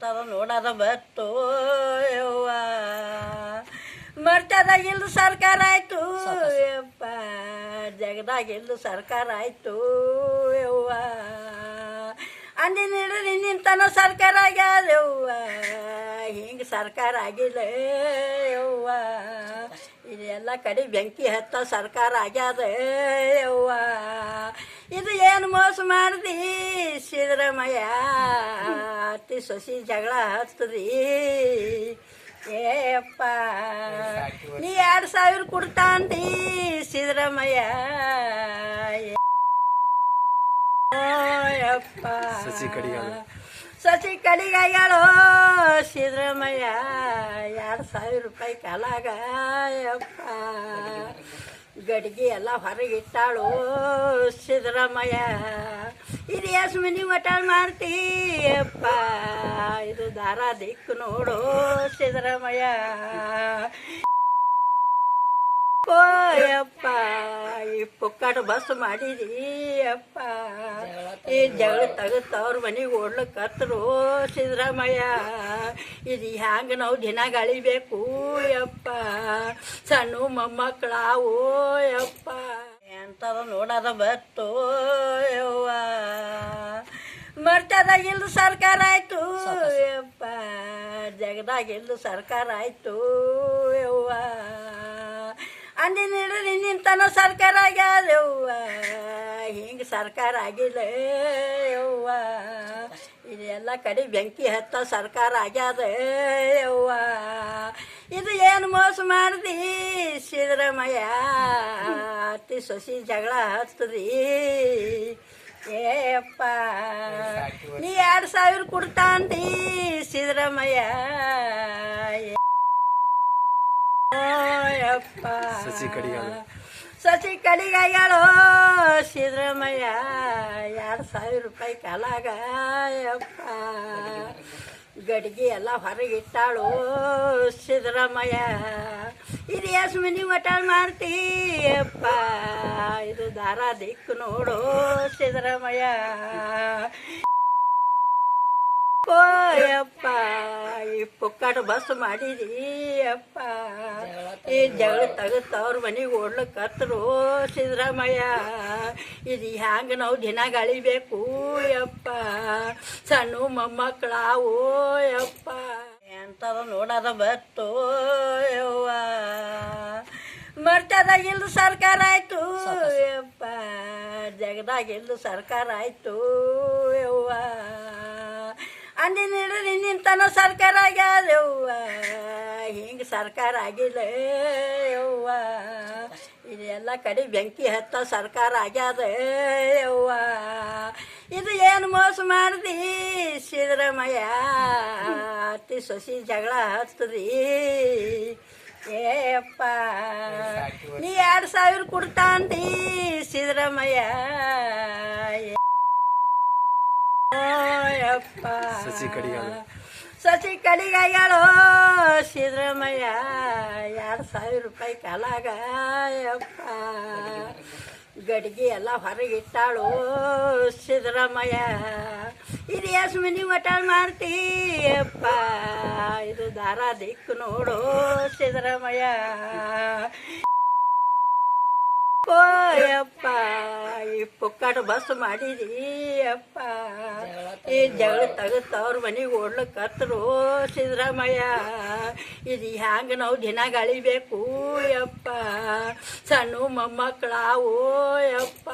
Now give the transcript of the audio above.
ಎಂಥದ ನೋಡೋದ ಬತ್ತು ಯವ್ವ ಮರ್ತದಾಗಿಲ್ದು ಸರ್ಕಾರ ಆಯ್ತು ಯಪ್ಪ ಜಗದಾಗಿಲ್ದು ಸರ್ಕಾರ ಆಯ್ತು ಯವ್ವ ಅಂದಿನ ಹಿಡಿದು ನಿಂತನ ಸರ್ಕಾರ ಆಗ್ಯಾದ ಯವ್ವ ಹಿಂಗೆ ಸರ್ಕಾರ ಆಗಿಲ್ಲ ಯವ್ವ ಇದೆಲ್ಲ ಕಡೆ ಬೆಂಕಿ ಹತ್ತ ಸರ್ಕಾರ ಆಗ್ಯಾದ ಯವ್ವ ಇದು ಏನು ಮೋಸ ಮಾಡ್ದಿ ಸಿದ್ದರಾಮಯ್ಯ ಅತ್ತಿ ಸೊಸಿ ಜಗಳ ಹತ್ತದಿ ಏಪ್ಪ ನೀ 2000 ಕೊಡ್ತಾಂದಿ ಸಿದ್ದರಾಮಯ್ಯ ಯಪ್ಪ ಸಸಿ ಕಡಿಗಾಗ್ಯಾಳೋ ಸಿದ್ದರಾಮಯ್ಯ 2000 ರೂಪಾಯಿ ಕಾಲಾಗ ಯಪ್ಪ ಗಡಿಗೆ ಎಲ್ಲ ಹೊರಗಿಟ್ಟಾಳು ಸಿದ್ದರಾಮಯ್ಯ ಇದು ಎಷ್ಟು ಮನಿ ಮಟಾಳ್ ಮಾಡ್ತೀಯಪ್ಪ ಇದು ದಾರ ದಿಕ್ಕು ನೋಡು ಸಿದ್ದರಾಮಯ್ಯ ಯಪ್ಪ ಈ ಪುಕ್ಕಟ ಬಸ್ ಮಾಡಿದಿ ಅಪ್ಪ ಈ ಜಗಳ ತೆಗೆದವ್ರ ಮನೆಗೆ ಓಡ್ಲಿಕ್ಕತ್ರು ಸಿದ್ದರಾಮಯ್ಯ ಇದು ಹ್ಯಾಂಗ ನಾವು ದಿನ ಗಾಳಿಬೇಕು ಯಪ್ಪ ಸಣ್ಣ ಮೊಮ್ಮಕ್ಕಳಾವು ಯಪ್ಪ ಎಂಥದ ನೋಡೋದ ಬತ್ತು ಯವ್ವ ಮರ್ತದಾಗಿಲ್ದು ಸರ್ಕಾರ ಆಯ್ತು ಯಪ್ಪ ಜಗದಾಗಿಲ್ದು ಸರ್ಕಾರ ಆಯ್ತು ಯವ್ವ ಅಂದಿನ ಹಿಡಿದು ನಿಂತನ ಸರ್ಕಾರ ಆಗ್ಯಾದ ಯವ್ವ ಹಿಂಗೆ ಸರ್ಕಾರ ಆಗಿಲ್ಲ ಯವ್ವ ಇದೆಲ್ಲ ಕಡೆ ಬೆಂಕಿ ಹತ್ತ ಸರ್ಕಾರ ಆಗ್ಯಾದ ಯವ್ವ ಇದು ಏನು ಮೋಸ ಮಾಡ್ದಿ ಸಿದ್ದರಾಮಯ್ಯ ಅತ್ತಿ ಸೊಸಿ ಜಗಳ ಹತ್ತದಿ ಏಪ್ಪ ನೀ 2000 ಕೊಡ್ತಾಂದಿ ಸಿದ್ದರಾಮಯ್ಯ ಯಪ್ಪ ಸಸಿ ಕಡಿಗಾಗ್ಯಾಳೋ ಸಿದ್ದರಾಮಯ್ಯ 2000 ರೂಪಾಯಿ ಕಾಲಾಗ ಯಪ್ಪ ಗಡಿಗೆ ಎಲ್ಲ ಹೊರಗಿಟ್ಟಾಳು ಸಿದ್ದರಾಮಯ್ಯ ಇದು ಎಷ್ಟು ಮನಿ ಮಟಾಳ್ ಮಾಡ್ತೀಯಪ್ಪ ಇದು ದಾರ ದಿಕ್ಕು ನೋಡು ಸಿದ್ದರಾಮಯ್ಯ ಯಪ್ಪ ಈ ಪುಕ್ಕಟ ಬಸ್ ಮಾಡಿದಿ ಅಪ್ಪ ಈ ಜಗಳ ತೆಗೆದವ್ರ ಮನೆಗೆ ಓಡ್ಲಿಕ್ಕತ್ರು ಸಿದ್ದರಾಮಯ್ಯ ಇದು ಹ್ಯಾಂಗ ನಾವು ದಿನ ಗಾಳಿಬೇಕು ಯಪ್ಪ ಸಣ್ಣ ಮೊಮ್ಮಕ್ಕಳಾವು ಯಪ್ಪ ಎಂಥದ ನೋಡೋದ ಬತ್ತು ಯವ್ವ ಮರ್ತದಾಗಿಲ್ದು ಸರ್ಕಾರ ಆಯ್ತು ಯಪ್ಪ ಜಗದಾಗಿಲ್ದು ಸರ್ಕಾರ ಆಯ್ತು ಯವ್ವ ಅಂದಿನ ಹಿಡಿದು ನಿಂತನ ಸರ್ಕಾರ ಆಗ್ಯಾದ ಯವ್ವ ಹಿಂಗೆ ಸರ್ಕಾರ ಆಗಿಲ್ಲ ಯವ್ವ ಇದೆಲ್ಲ ಕಡೆ ಬೆಂಕಿ ಹತ್ತ ಸರ್ಕಾರ ಆಗ್ಯಾದ ಯವ್ವ ಇದು ಏನು ಮೋಸ ಮಾಡ್ದಿ ಸಿದ್ದರಾಮಯ್ಯ ಅತ್ತಿ ಸೊಸಿ ಜಗಳ ಹತ್ತದಿ ಏಪ್ಪ ನೀ 2000 ಕೊಡ್ತಾಂದಿ ಸಿದ್ದರಾಮಯ್ಯ ಯಪ್ಪ ಸಸಿ ಕಡಿಗಾಗ್ಯಾಳೋ ಸಿದ್ದರಾಮಯ್ಯ 2000 ರೂಪಾಯಿ ಕಾಲಾಗ ಯಪ್ಪ ಗಡಿಗೆ ಎಲ್ಲ ಹೊರಗಿಟ್ಟಾಳು ಸಿದ್ದರಾಮಯ್ಯ ಇದು ಎಷ್ಟು ಮನಿ ಮಟಾಳ್ ಮಾಡ್ತೀಯಪ್ಪ ಇದು ದಾರ ದಿಕ್ಕು ನೋಡು ಸಿದ್ದರಾಮಯ್ಯ ಯಪ್ಪ ಈ ಪುಕ್ಕಟ ಬಸ್ ಮಾಡಿದಿ ಅಪ್ಪ ಈ ಜಗಳ ತೆಗೆದವ್ರ ಮನೆಗೆ ಓಡ್ಲಿಕ್ಕತ್ರು ಸಿದ್ದರಾಮಯ್ಯ ಇದು ಹ್ಯಾಂಗ ನಾವು ದಿನ ಗಾಳಿಬೇಕು ಯಪ್ಪ ಸಣ್ಣ ಮೊಮ್ಮಕ್ಕಳಾವು ಯಪ್ಪ